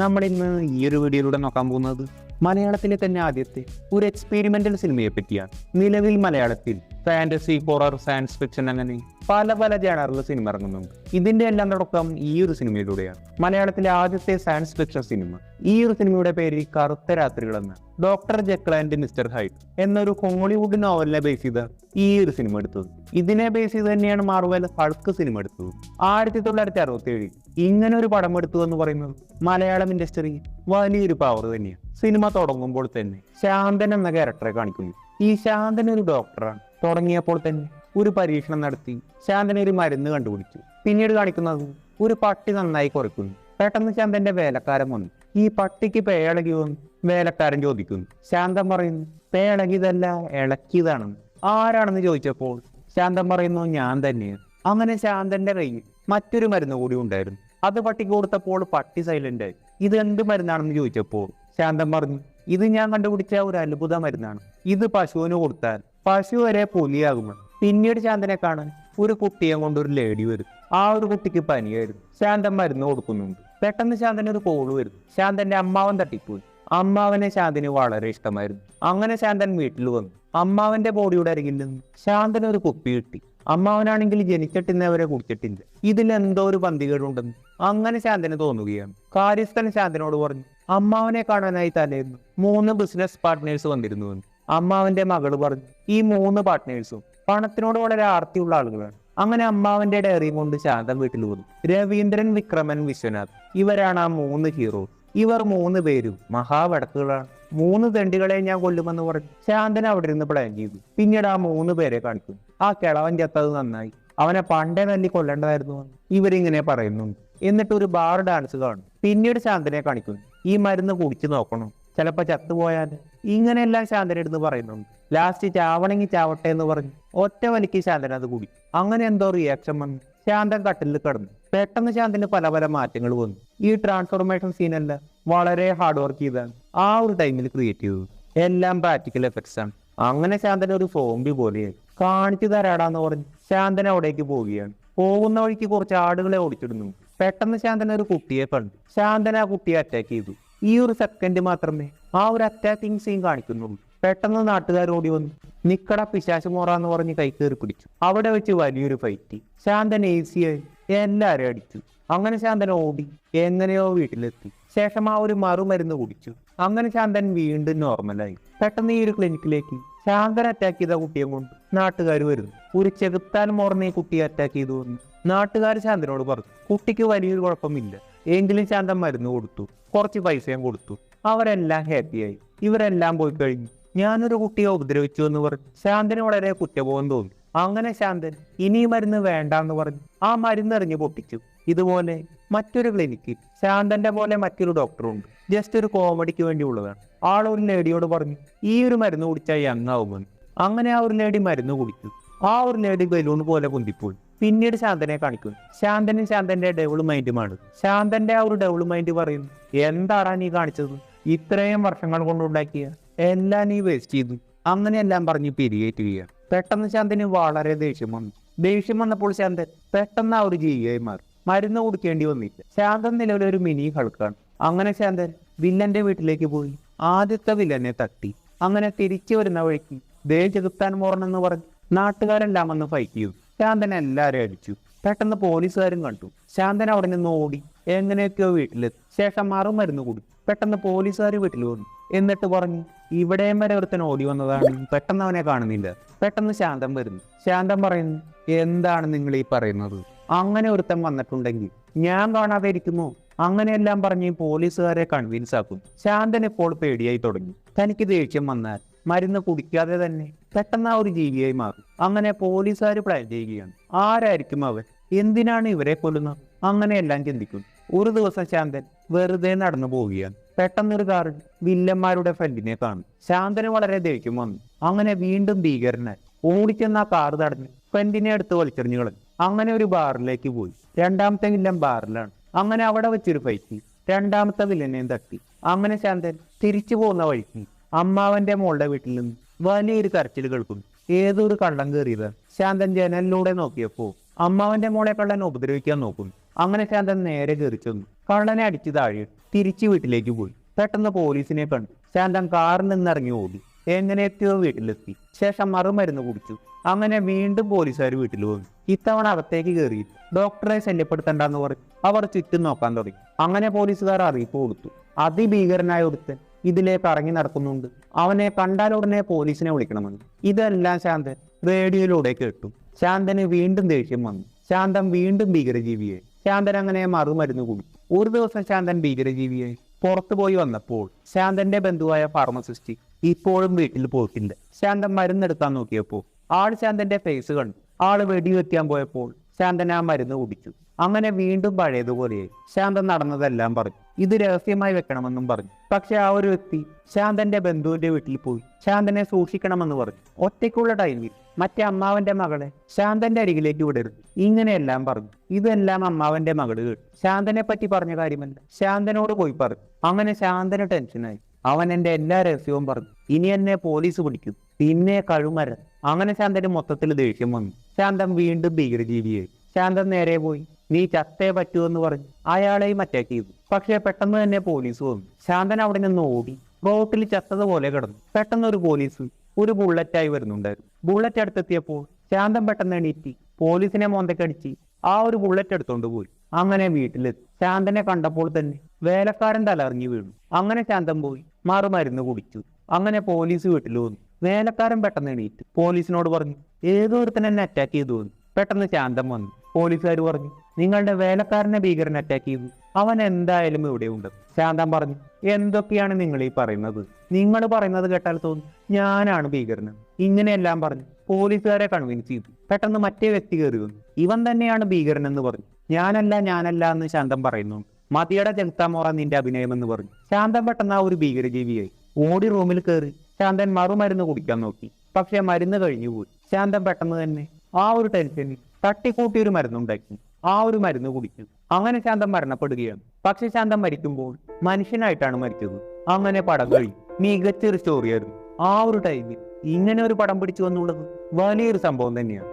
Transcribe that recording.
നമ്മൾ ഇന്ന് ഈ ഒരു വീഡിയോയിലൂടെ നോക്കാൻ പോകുന്നത് മലയാളത്തിലെ തന്നെ ആദ്യത്തെ ഒരു എക്സ്പെരിമെന്റൽ സിനിമയെ പറ്റിയാണ്. നിലവിൽ മലയാളത്തിൽ ഫാന്റസി, ഹൊറർ, സയൻസ് ഫിക്ഷൻ അങ്ങനെ പല ജാനറിൽ സിനിമ ഇറങ്ങുന്നുണ്ട്. ഇതിന്റെ എല്ലാം തുടക്കം ഈ ഒരു സിനിമയിലൂടെയാണ്. മലയാളത്തിലെ ആദ്യത്തെ സയൻസ് ഫിക്ഷൻ സിനിമ. ഈ ഒരു സിനിമയുടെ പേര് കറുത്ത രാത്രികൾ എന്ന ഡോക്ടർ ജെക്കിൾ ആൻഡ് മിസ്റ്റർ ഹൈഡ് എന്നൊരു ഹോളിവുഡ് നോവലിനെ ബേസ് ചെയ്ത ഈ ഒരു സിനിമ എടുത്തത്. ഇതിനെ ബേസ് ചെയ്ത് തന്നെയാണ് മാർവൽ ഹൾക്ക് സിനിമ എടുത്തത് 1967. ഇങ്ങനെ ഒരു പടം എടുത്തു എന്ന് പറയുന്നത് മലയാളം ഇൻഡസ്ട്രി വലിയൊരു പവർ തന്നെയാണ്. സിനിമ തുടങ്ങുമ്പോൾ തന്നെ ശാന്തൻ എന്ന ക്യാരക്ടറെ കാണിക്കുന്നു. ഈ ശാന്തൻ ഒരു ഡോക്ടറാണ്. തുടങ്ങിയപ്പോൾ തന്നെ ഒരു പരീക്ഷണം നടത്തി ശാന്തൻ ഒരു മരുന്ന് കണ്ടുപിടിച്ചു. പിന്നീട് കാണിക്കുന്നത് ഒരു പട്ടി നന്നായി കുറയ്ക്കുന്നു. പെട്ടെന്ന് ശാന്തന്റെ വേലക്കാരൻ വന്നു. ഈ പട്ടിക്ക് പേളകി വന്നു. വേലക്കാരൻ ചോദിക്കുന്നു. ശാന്തൻ പറയുന്നു, പേളകിയതല്ല, ഇളക്കിയതാണെന്ന്. ആരാണെന്ന് ചോദിച്ചപ്പോൾ ശാന്തൻ പറയുന്നു, ഞാൻ തന്നെയാണ്. അങ്ങനെ ശാന്തന്റെ കയ്യിൽ മറ്റൊരു മരുന്ന് കൂടി ഉണ്ടായിരുന്നു. അത് പട്ടിക്ക് കൊടുത്തപ്പോൾ പട്ടി സൈലന്റ് ആയി. ഇത് എന്ത് മരുന്നാണെന്ന് ചോദിച്ചപ്പോൾ ശാന്തൻ പറഞ്ഞു, ഇത് ഞാൻ കണ്ടുപിടിച്ച ഒരു അത്ഭുത മരുന്നാണ്. ഇത് പശുവിന് കൊടുത്താൽ പശു വരെ പുലിയാകുമെന്ന്. പിന്നീട് ശാന്തനെ കാണാൻ ഒരു കുട്ടിയെ കൊണ്ട് ഒരു ലേഡി വരും. ആ ഒരു കുട്ടിക്ക് പനിയായിരുന്നു. ശാന്തൻ മരുന്ന് കൊടുക്കുന്നുണ്ട്. പെട്ടെന്ന് ശാന്തന് ഒരു കോള് വരും. ശാന്തന്റെ അമ്മാവൻ തട്ടിപ്പോയി. അമ്മാവനെ ശാന്തന് വളരെ ഇഷ്ടമായിരുന്നു. അങ്ങനെ ശാന്തൻ വീട്ടിൽ വന്നു. അമ്മാവന്റെ ബോഡിയുടെ അരികിൽ നിന്ന് ശാന്തന് ഒരു കുപ്പി കിട്ടി. അമ്മാവനാണെങ്കിൽ ജനിച്ചിട്ടിന്നവരെ കുടിച്ചിട്ടില്ല. ഇതിലെന്തോ ഒരു പന്തികേടുണ്ടെന്ന് അങ്ങനെ ശാന്തന് തോന്നുകയാണ്. കാര്യസ്ഥൻ ശാന്തനോട് പറഞ്ഞു, അമ്മാവനെ കാണാനായി തലേന്ന് 3 ബിസിനസ് പാർട്ട്നേഴ്സ് വന്നിരുന്നുവെന്ന്. അമ്മാവന്റെ മകള് പറഞ്ഞു, ഈ 3 പാർട്ട്നേഴ്സും പണത്തിനോട് വളരെ ആർത്തിയുള്ള ആളുകളാണ്. അങ്ങനെ അമ്മാവന്റെ ഡയറിയും കൊണ്ട് ശാന്തൻ വീട്ടിൽ വന്നു. രവീന്ദ്രൻ, വിക്രമൻ, വിശ്വനാഥ് ഇവരാണ് ആ 3 ഹീറോസ്. ഇവർ 3 പേരും മഹാവടക്കുകളാണ്. 3 ദണ്ഡികളെ ഞാൻ കൊല്ലുമെന്ന് പറഞ്ഞു ശാന്തൻ അവിടെ ഇരുന്ന് പ്ലാൻ ചെയ്തു. പിന്നീട് ആ 3 പേരെ കാണിക്കും. ആ കിളവൻ ചത്തത് നന്നായി, അവനെ പണ്ടേ തല്ലി കൊല്ലേണ്ടതായിരുന്നു ഇവരിങ്ങനെ പറയുന്നുണ്ട്. എന്നിട്ട് ഒരു ബാർ ഡാൻസ് കാണും. പിന്നീട് ശാന്തനെ കാണിക്കുന്നു. ഈ മരുന്ന് കുടിച്ചു നോക്കണം, ചിലപ്പോ ചത്തുപോയാൽ. ഇങ്ങനെയെല്ലാം ശാന്തനെടുത്ത് പറയുന്നുണ്ട്. ലാസ്റ്റ് ചാവണമെങ്കിൽ ചാവട്ടെ എന്ന് പറഞ്ഞു ഒറ്റ വലിക്ക് ശാന്തൻ അത് കുടി. അങ്ങനെ എന്തോ റിയാക്ഷൻ വന്നു. ശാന്തൻ കട്ടിലിൽ കിടന്നു. പെട്ടെന്ന് ശാന്തന് പല മാറ്റങ്ങൾ വന്നു. ഈ ട്രാൻസ്ഫോർമേഷൻ സീനെല്ലാം വളരെ ഹാർഡ് വർക്ക് ചെയ്താണ് ആ ഒരു ടൈമിൽ ക്രിയേറ്റ് ചെയ്തത്. എല്ലാം പ്രാക്ടിക്കൽ എഫക്ട്സ് ആണ്. അങ്ങനെ ശാന്തൻ ഒരു സോംബി പോലെയായി. കാണിച്ചു തരാടാന്ന് പറഞ്ഞ് ശാന്തൻ അവിടേക്ക് പോവുകയാണ്. പോകുന്ന വഴിക്ക് കുറച്ച് ആടുകളെ ഓടിച്ചിടുന്നു. പെട്ടെന്ന് ശാന്തൻ ഒരു കുട്ടിയെ കണ്ടു. ശാന്തൻ ആ കുട്ടിയെ അറ്റാക്ക് ചെയ്തു. ഈ ഒരു സെക്കൻഡ് മാത്രമേ ആ ഒരു അറ്റാക്കിങ് സീൻ കാണിക്കുന്നുള്ളൂ. പെട്ടെന്ന് നാട്ടുകാർ ഓടി വന്നു. നിക്കട പിശാശ് മോറാന്ന് പറഞ്ഞ് കൈ കയറി പിടിച്ചു. അവിടെ വെച്ച് വലിയൊരു ഫൈറ്റ്. ശാന്തൻ ഈസിയായി എല്ലാവരും അടിച്ചു. അങ്ങനെ ശാന്തൻ ഓടി എങ്ങനെയോ വീട്ടിലെത്തി. ശേഷം ആ ഒരു മറുമരുന്ന് കുടിച്ചു. അങ്ങനെ ശാന്തൻ വീണ്ടും നോർമലായി. പെട്ടെന്ന് ഈ ഒരു ക്ലിനിക്കിലേക്ക് ശാന്തൻ അറ്റാക്ക് ചെയ്ത കുട്ടിയെ കൊണ്ട് നാട്ടുകാർ വരുന്നു. ഒരു ചെകുത്താൻ മോർന്ന് ഈ കുട്ടിയെ അറ്റാക്ക് ചെയ്തു വന്നു. നാട്ടുകാർ ശാന്തനോട് പറഞ്ഞു കുട്ടിക്ക് വലിയൊരു കുഴപ്പമില്ല. എങ്കിലും ശാന്തൻ മരുന്ന് കൊടുത്തു, കുറച്ച് പൈസയും കൊടുത്തു. അവരെല്ലാം ഹാപ്പിയായി. ഇവരെല്ലാം പോയി കഴിഞ്ഞു. ഞാനൊരു കുട്ടിയെ ഉപദ്രവിച്ചു എന്ന് പറഞ്ഞു ശാന്തന് വളരെ കുറ്റബോധം തോന്നി. അങ്ങനെ ശാന്തൻ ഇനി മരുന്ന് വേണ്ടാന്ന് പറഞ്ഞു ആ മരുന്ന് എറിഞ്ഞ് പൊട്ടിച്ചു. ഇതുപോലെ മറ്റൊരു ക്ലിനിക്കിൽ ശാന്തന്റെ പോലെ മറ്റൊരു ഡോക്ടറുണ്ട്. ജസ്റ്റ് ഒരു കോമഡിക്ക് വേണ്ടി ഉള്ളതാണ്. ആളൊരു ലേഡിയോട് പറഞ്ഞു ഈ ഒരു മരുന്ന് കുടിച്ചാൽ യങ്ങാവുമെന്ന്. അങ്ങനെ ആ ഒരു ലേഡി മരുന്ന് കുടിച്ചു. ആ ഒരു ലേഡി ബലൂൺ പോലെ പൊന്തിപ്പോയി. പിന്നീട് ശാന്തനെ കാണിക്കുന്നു. ശാന്തനും ശാന്തന്റെ ഡെവിൾ മൈൻഡുമാണ്. ശാന്തന്റെ ആ ഒരു ഡെവിൾ മൈൻഡ് പറയുന്നു, എന്താടാ നീ കാണിച്ചത്? ഇത്രയും വർഷങ്ങൾ കൊണ്ടുണ്ടാക്കിയ എല്ലാം നീ വേസ്റ്റ് ചെയ്തു. അങ്ങനെയെല്ലാം പറഞ്ഞ് പിരികേറ്റുകയാണ്. പെട്ടെന്ന് ശാന്തന് വളരെ ദേഷ്യം വന്നു. ദേഷ്യം വന്നപ്പോൾ ശാന്തൻ പെട്ടെന്ന് ആ ഒരു ജീവിയായി മാറി. മരുന്ന് കുടിക്കേണ്ടി വന്നില്ല. ശാന്തൻ നിലവിലൊരു മിനി ഹൾക്കാണ്. അങ്ങനെ ശാന്തൻ വില്ലന്റെ വീട്ടിലേക്ക് പോയി ആദ്യത്തെ വില്ലനെ തട്ടി. അങ്ങനെ തിരിച്ചു വരുന്ന വഴിക്ക് ദേ ചെകുത്താൻ മോറണെന്ന് പറഞ്ഞ് നാട്ടുകാരെല്ലാം വന്ന് ഫൈറ്റ് ചെയ്തു. ശാന്തൻ എല്ലാവരും അടിച്ചു. പെട്ടെന്ന് പോലീസുകാരും കണ്ടു. ശാന്തൻ അവിടെ നിന്ന് ഓടി എങ്ങനെയൊക്കെയോ വീട്ടിലെത്തി. ശേഷം മറുമരുന്ന് കൂടി. പെട്ടെന്ന് പോലീസുകാർ വീട്ടിൽ വന്നു. എന്നിട്ട് പറഞ്ഞു ഇവിടെയും വരെ ഒരുത്തൻ ഓടി വന്നതാണ്, പെട്ടെന്ന് അവനെ കാണുന്നില്ല. പെട്ടെന്ന് ശാന്തൻ വരുന്നു. ശാന്തൻ പറയുന്നു, എന്താണ് നിങ്ങൾ ഈ പറയുന്നത്? അങ്ങനെ ഒരുത്തൻ വന്നിട്ടുണ്ടെങ്കിൽ ഞാൻ കാണാതെ ഇരിക്കുമോ? അങ്ങനെയെല്ലാം പറഞ്ഞ് പോലീസുകാരെ കൺവിൻസ് ആക്കും. ശാന്തൻ ഇപ്പോൾ പേടിയായി തുടങ്ങി. തനിക്ക് ദേഷ്യം വന്നാൽ മരുന്ന് കുടിക്കാതെ തന്നെ പെട്ടെന്ന് ആ ഒരു ജീവിയായി മാറും. അങ്ങനെ പോലീസുകാർ പ്ലാൻ ചെയ്യുകയാണ്, ആരായിരിക്കും അവൻ, എന്തിനാണ് ഇവരെ കൊല്ലുന്നത്? അങ്ങനെയെല്ലാം ചിന്തിക്കും. ഒരു ദിവസം ശാന്തൻ വെറുതെ നടന്നു പോവുകയാണ്. പെട്ടെന്നൊരു കാറിൽ വില്ലന്മാരുടെ ഫ്രണ്ടിനെ കാണും. ശാന്തന് വളരെ ദേഷ്യം വന്നു. അങ്ങനെ വീണ്ടും ഭീകരനായി ഓടിച്ചെന്ന ആ കാർ തടഞ്ഞ് ഫ്രണ്ടിനെ എടുത്ത് വലിച്ചെറിഞ്ഞു കളഞ്ഞു. അങ്ങനെ ഒരു ബാറിലേക്ക് പോയി. രണ്ടാമത്തെ വില്ലൻ ബാറിലാണ്. അങ്ങനെ അവിടെ വെച്ചൊരു ഫൈറ്റ്. രണ്ടാമത്തെ വില്ലനെയും തട്ടി. അങ്ങനെ ശാന്തൻ തിരിച്ചു പോകുന്ന വഴിക്ക് അമ്മാവന്റെ മോളുടെ വീട്ടിൽ നിന്ന് വലിയൊരു കരച്ചിൽ കേൾക്കുന്നു. ഏതൊരു കള്ളം കയറിയതാണ്. ശാന്തൻ ജനലിലൂടെ നോക്കിയപ്പോ അമ്മാവന്റെ മോളെ കള്ളൻ ഉപദ്രവിക്കാൻ നോക്കുന്നു. അങ്ങനെ ശാന്തൻ നേരെ കയറി ചെന്നു. കള്ളനെ അടിച്ചു താഴെ. തിരിച്ചു വീട്ടിലേക്ക് പോയി. പെട്ടെന്ന് പോലീസിനെ കണ്ടു. ശാന്തൻ കാറിൽ നിന്ന് ഇറങ്ങി ഓടി. എങ്ങനെയൊക്കെയോ വീട്ടിലെത്തി. ശേഷം മറുമരുന്ന് കുടിച്ചു. അങ്ങനെ വീണ്ടും പോലീസുകാർ വീട്ടിൽ വന്നു. ഇത്തവണ അകത്തേക്ക് കയറി. ഡോക്ടറെ ശല്യപ്പെടുത്തണ്ടെന്ന് പറഞ്ഞു അവർ ചുറ്റും നോക്കാൻ തുടങ്ങി. അങ്ങനെ പോലീസുകാർ അറിയിപ്പ് കൊടുത്തു. അതിഭീകരനായ ഒരുത്തൻ ഇതിലേക്ക് ഇറങ്ങി നടക്കുന്നുണ്ട്. അവനെ കണ്ടാൽ ഉടനെ പോലീസിനെ വിളിക്കണമെന്ന്. ഇതെല്ലാം ശാന്തൻ റേഡിയോയിലൂടെ കേട്ടു. ശാന്തന് വീണ്ടും ദേഷ്യം വന്നു. ശാന്തൻ വീണ്ടും ഭീകരജീവിയായി. ശാന്തൻ അങ്ങനെ മറുമരുന്ന് കുടിച്ചു. ഒരു ദിവസം ശാന്തൻ ഭീകരജീവിയായി പുറത്തു പോയി വന്നപ്പോൾ ശാന്തന്റെ ബന്ധുവായ ഫാർമസിസ്റ്റ് ഇപ്പോഴും വീട്ടിൽ പോയിട്ടില്ല. ശാന്തൻ മരുന്നെടുക്കാൻ നോക്കിയപ്പോൾ ആൾ ശാന്തന്റെ ഫേസ് കണ്ടു. ആള് വെടിവെക്കാൻ പോയപ്പോൾ ശാന്തൻ ആ മരുന്ന് കുടിച്ചു. അങ്ങനെ വീണ്ടും പഴയതുപോലെയായി. ശാന്തൻ നടന്നതെല്ലാം പറഞ്ഞു. ഇത് രഹസ്യമായി വെക്കണമെന്നും പറഞ്ഞു. പക്ഷെ ആ ഒരു വ്യക്തി ശാന്തന്റെ ബന്ധുവിന്റെ വീട്ടിൽ പോയി ശാന്തനെ സൂക്ഷിക്കണമെന്ന് പറഞ്ഞു. ഒറ്റയ്ക്കുള്ള ടൈമിൽ മറ്റേ അമ്മാവന്റെ മകളെ ശാന്തന്റെ അരികിലേക്ക് വിടരുത്, ഇങ്ങനെയെല്ലാം പറഞ്ഞു. ഇതെല്ലാം അമ്മാവന്റെ മകള് കേട്ടു. ശാന്തനെ പറ്റി പറഞ്ഞ കാര്യമല്ല, ശാന്തനോട് പോയി പറഞ്ഞു. അങ്ങനെ ശാന്തന് ടെൻഷനായി. അവൻ എന്റെ എല്ലാ രഹസ്യവും പറഞ്ഞു. ഇനി എന്നെ പോലീസ് പിടിക്കും, പിന്നെ കഴുമരൻ. അങ്ങനെ ശാന്തന് മൊത്തത്തിൽ ദേഷ്യം വന്നു. ശാന്തൻ വീണ്ടും ഭീകരജീവിയായി. ശാന്തൻ നേരെ പോയി നീ ചത്തേ പറ്റുമെന്ന് പറഞ്ഞു അയാളെയും അറ്റാക്ക് ചെയ്തു. പക്ഷെ പെട്ടെന്ന് തന്നെ പോലീസ് വന്നു. ശാന്തൻ അവിടെ നിന്ന് ഓടി റോട്ടിൽ ചത്തതുപോലെ കിടന്നു. പെട്ടെന്ന് ഒരു പോലീസ് ഒരു ബുള്ളറ്റായി വരുന്നുണ്ടായിരുന്നു. ബുള്ളറ്റ് അടുത്തെത്തിയപ്പോൾ ശാന്തൻ പെട്ടെന്ന് എണീറ്റി പോലീസിനെ മോന്തക്കടിച്ച് ആ ഒരു ബുള്ളറ്റ് എടുത്തോണ്ട് പോയി. അങ്ങനെ വീട്ടിലെത്തി. ശാന്തനെ കണ്ടപ്പോൾ തന്നെ വേലക്കാരൻ തലറിഞ്ഞു വീണു. അങ്ങനെ ശാന്തൻ പോയി മറുമരുന്ന് കുടിച്ചു. അങ്ങനെ പോലീസ് വീട്ടിൽ വന്നു. വേലക്കാരൻ പെട്ടെന്ന് എണീറ്റ് പോലീസിനോട് പറഞ്ഞു ഏതോ ഒരുത്തൻ എന്നെ അറ്റാക്ക് ചെയ്തു വന്നു. പെട്ടെന്ന് ശാന്തൻ വന്നു. പോലീസുകാർ പറഞ്ഞു നിങ്ങളുടെ വേലക്കാരനെ ഭീകരൻ അറ്റാക്ക് ചെയ്തു, അവൻ എന്തായാലും ഇവിടെ ഉണ്ട്. ശാന്തൻ പറഞ്ഞു എന്തൊക്കെയാണ് നിങ്ങൾ ഈ പറയുന്നത്? നിങ്ങൾ പറയുന്നത് കേട്ടാൽ തോന്നും ഞാനാണ് ഭീകരൻ. ഇങ്ങനെയെല്ലാം പറഞ്ഞു പോലീസുകാരെ കൺവിൻസ് ചെയ്തു. പെട്ടെന്ന് മറ്റേ വ്യക്തി കയറി വന്നു. ഇവൻ തന്നെയാണ് ഭീകരൻ എന്ന് പറഞ്ഞു. ഞാനല്ല എന്ന് ശാന്തൻ പറയുന്നു. മതിയുടെ ചെലുത്താമോറ നിന്റെ അഭിനയം എന്ന് പറഞ്ഞു. ശാന്തൻ പെട്ടെന്ന് ആ ഒരു ഭീകരജീവിയായി. ഓടി റൂമിൽ കയറി ശാന്തൻ മറുമരുന്ന് കുടിക്കാൻ നോക്കി. പക്ഷെ മരുന്ന് കഴിഞ്ഞു പോയി. ശാന്തൻ പെട്ടെന്ന് തന്നെ ആ ഒരു ടെൻഷനിൽ തട്ടിക്കൂട്ടി ഒരു മരുന്നുണ്ടാക്കി. ആ ഒരു മരുന്ന് കുടിച്ചു. അങ്ങനെ ശാന്തൻ മരണപ്പെടുകയാണ്. പക്ഷെ ശാന്തൻ മരിക്കുമ്പോൾ മനുഷ്യനായിട്ടാണ് മരിച്ചത്. അങ്ങനെ പടം കഴിയും. മികച്ചൊരു സ്റ്റോറിയായിരുന്നു. ആ ഒരു ടൈമിൽ ഇങ്ങനെ ഒരു പടം പിടിച്ചു എന്നുള്ളത് വലിയൊരു സംഭവം തന്നെയാണ്.